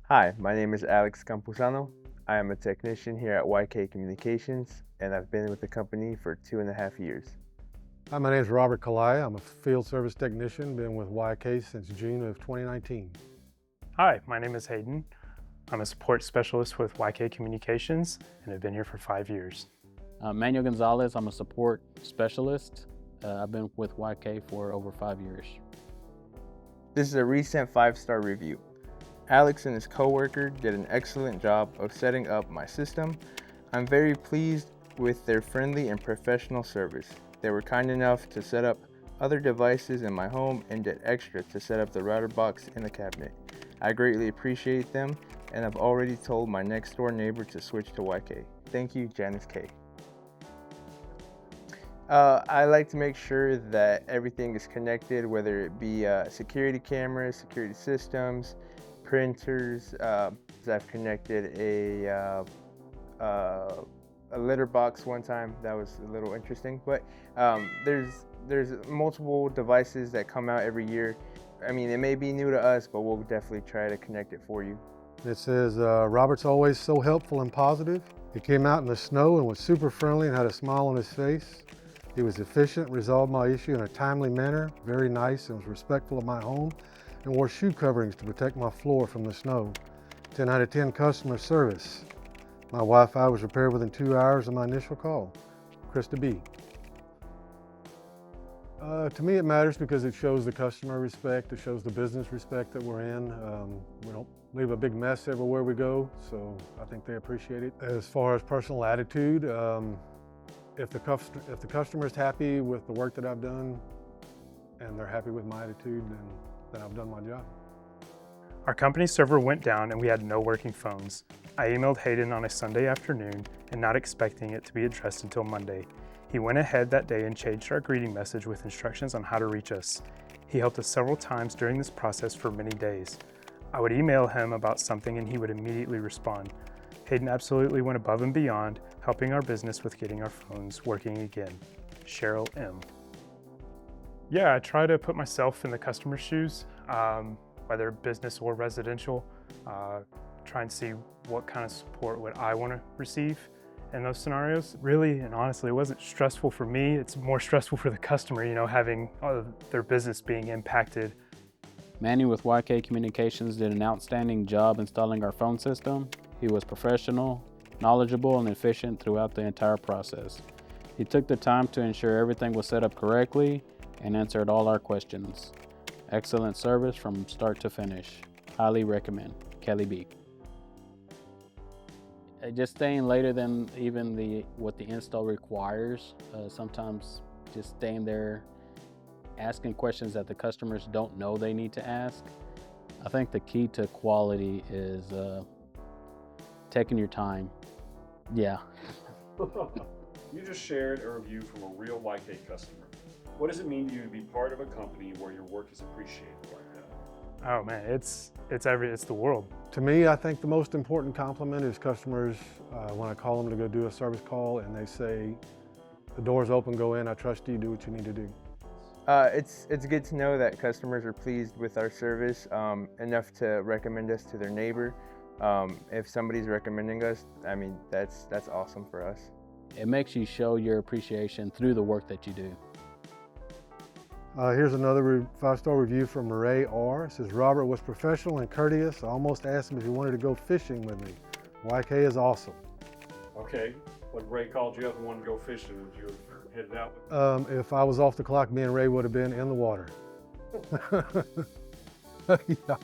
Hi, my name is Alex Campuzano. I am a technician here at YK Communications, and I've been with the company for 2.5 years. Hi, my name is Robert Kalaya. I'm a field service technician, been with YK since June of 2019. Hi, my name is Hayden. I'm a support specialist with YK Communications and have been here for 5 years. Manuel Gonzalez, I'm a support specialist. I've been with YK for over 5 years. This is a recent 5-star review. Alex and his coworker did an excellent job of setting up my system. I'm very pleased with their friendly and professional service. They were kind enough to set up other devices in my home and did extra to set up the router box in the cabinet. I greatly appreciate them, and I've already told my next door neighbor to switch to YK. Thank you, Janice K. I like to make sure that everything is connected, whether it be security cameras, security systems, printers. I've connected a litter box one time. That was a little interesting, but there's multiple devices that come out every year. I mean, it may be new to us, but we'll definitely try to connect it for you. It says, Robert's always so helpful and positive. He came out in the snow and was super friendly and had a smile on his face. He was efficient, resolved my issue in a timely manner, very nice, and was respectful of my home, and wore shoe coverings to protect my floor from the snow. 10 out of 10 customer service. My Wi-Fi was repaired within 2 hours of my initial call. Krista B. To me, it matters because it shows the customer respect, it shows the business respect that we're in. We don't leave a big mess everywhere we go, so I think they appreciate it. As far as personal attitude, if the customer is happy with the work that I've done and they're happy with my attitude, then I've done my job. Our company server went down and we had no working phones. I emailed Hayden on a Sunday afternoon and not expecting it to be addressed until Monday. He went ahead that day and changed our greeting message with instructions on how to reach us. He helped us several times during this process for many days. I would email him about something and he would immediately respond. Hayden absolutely went above and beyond, helping our business with getting our phones working again. Cheryl M. Yeah, I try to put myself in the customer's shoes, whether business or residential. Try and see what kind of support would I want to receive in those scenarios. Really and honestly, it wasn't stressful for me. It's more stressful for the customer, having their business being impacted. Manny with YK Communications did an outstanding job installing our phone system. He was professional, knowledgeable, and efficient throughout the entire process. He took the time to ensure everything was set up correctly and answered all our questions. Excellent service from start to finish. Highly recommend. Kelly B. Just staying later than even what the install requires. Sometimes just staying there, asking questions that the customers don't know they need to ask. I think the key to quality is taking your time. Yeah. You just shared a review from a real YK customer. What does it mean to you to be part of a company where your work is appreciated like that? Oh man, it's the world. To me, I think the most important compliment is customers, when I call them to go do a service call and they say, the door's open, go in, I trust you, do what you need to do. It's good to know that customers are pleased with our service enough to recommend us to their neighbor. If somebody's recommending us, I mean, that's awesome for us. It makes you show your appreciation through the work that you do. Here's another 5-star review from Ray R. It says, Robert was professional and courteous. I almost asked him if he wanted to go fishing with me. YK is awesome. Okay, when Ray called you up and wanted to go fishing, would you have headed out with him? If I was off the clock, me and Ray would have been in the water. Yeah.